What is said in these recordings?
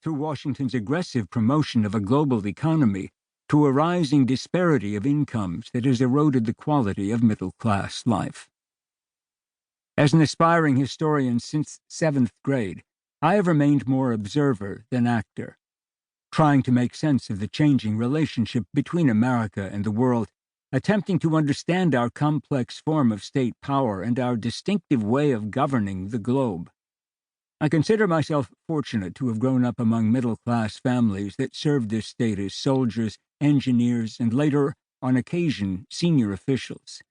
through Washington's aggressive promotion of a global economy, to a rising disparity of incomes that has eroded the quality of middle-class life. As an aspiring historian since 7th grade, I have remained more observer than actor, trying to make sense of the changing relationship between America and the world, attempting to understand our complex form of state power and our distinctive way of governing the globe. I consider myself fortunate to have grown up among middle-class families that served this state as soldiers, engineers, and later, on occasion, senior officials.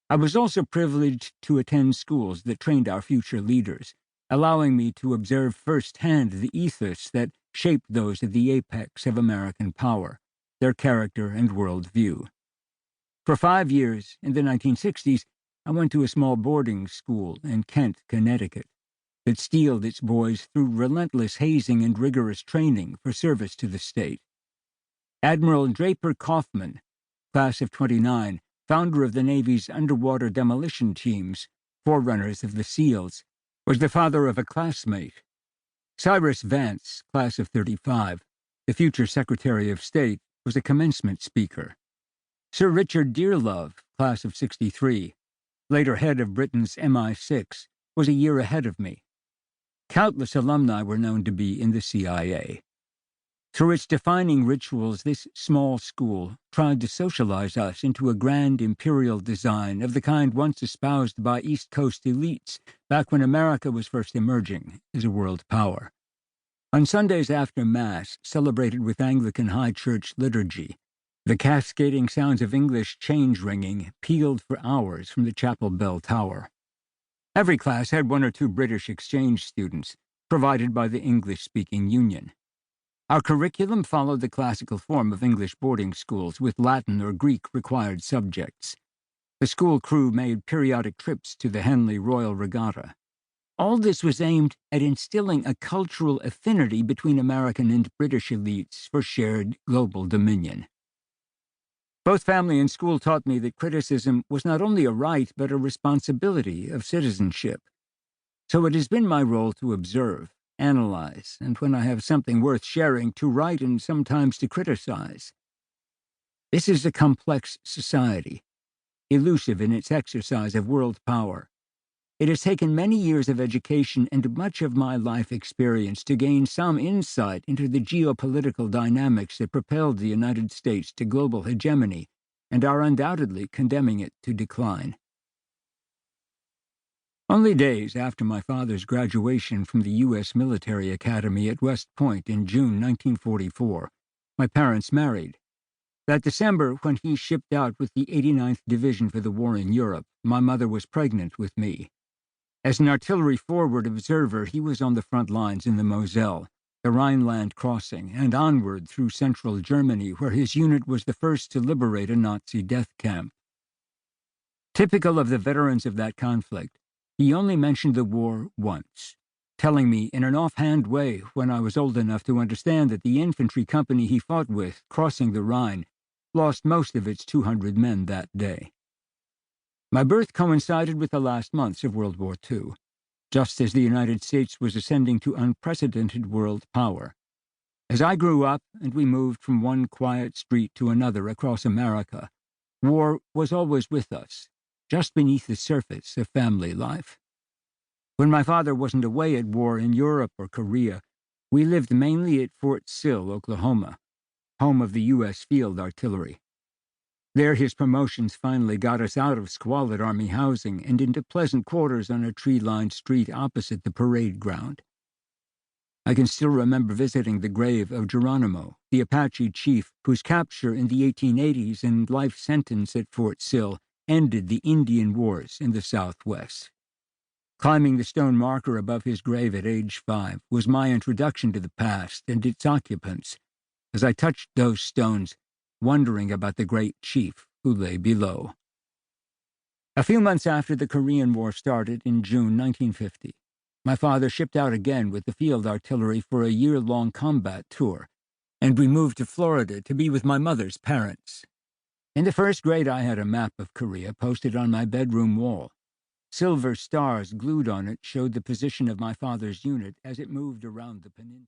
I was also privileged to attend schools that trained our future leaders, allowing me to observe firsthand the ethos that shaped those at the apex of American power, their character and worldview. For 5 years, in the 1960s, I went to a small boarding school in Kent, Connecticut, that steeled its boys through relentless hazing and rigorous training for service to the state. Admiral Draper Kaufman, class of '29, founder of the Navy's underwater demolition teams, forerunners of the SEALs, was the father of a classmate. Cyrus Vance, class of '35, the future Secretary of State, was a commencement speaker. Sir Richard Dearlove, class of '63, later head of Britain's MI6, was a year ahead of me. Countless alumni were known to be in the CIA. Through its defining rituals, this small school tried to socialize us into a grand imperial design of the kind once espoused by East Coast elites back when America was first emerging as a world power. On Sundays after Mass, celebrated with Anglican High Church liturgy, the cascading sounds of English change ringing pealed for hours from the chapel bell tower. Every class had 1 or 2 British exchange students, provided by the English-speaking union. Our curriculum followed the classical form of English boarding schools with Latin or Greek required subjects. The school crew made periodic trips to the Henley Royal Regatta. All this was aimed at instilling a cultural affinity between American and British elites for shared global dominion. Both family and school taught me that criticism was not only a right but a responsibility of citizenship. So it has been my role to observe, analyze, and when I have something worth sharing, to write and sometimes to criticize. This is a complex society, elusive in its exercise of world power. It has taken many years of education and much of my life experience to gain some insight into the geopolitical dynamics that propelled the United States to global hegemony and are undoubtedly condemning it to decline. Only days after my father's graduation from the U.S. Military Academy at West Point in June 1944, my parents married. That December, when he shipped out with the 89th Division for the war in Europe, my mother was pregnant with me. As an artillery forward observer, he was on the front lines in the Moselle, the Rhineland crossing, and onward through central Germany, where his unit was the first to liberate a Nazi death camp. Typical of the veterans of that conflict, he only mentioned the war once, telling me in an offhand way when I was old enough to understand that the infantry company he fought with, crossing the Rhine, lost most of its 200 men that day. My birth coincided with the last months of World War II, just as the United States was ascending to unprecedented world power. As I grew up and we moved from one quiet street to another across America, war was always with us, just beneath the surface of family life. When my father wasn't away at war in Europe or Korea, we lived mainly at Fort Sill, Oklahoma, home of the U.S. Field Artillery. There his promotions finally got us out of squalid Army housing and into pleasant quarters on a tree-lined street opposite the parade ground. I can still remember visiting the grave of Geronimo, the Apache chief whose capture in the 1880s and life sentence at Fort Sill ended the Indian Wars in the Southwest. Climbing the stone marker above his grave at age 5 was my introduction to the past and its occupants, as I touched those stones, wondering about the great chief who lay below. A few months after the Korean War started in June 1950, my father shipped out again with the field artillery for a year-long combat tour, and we moved to Florida to be with my mother's parents. In the first grade, I had a map of Korea posted on my bedroom wall. Silver stars glued on it showed the position of my father's unit as it moved around the peninsula.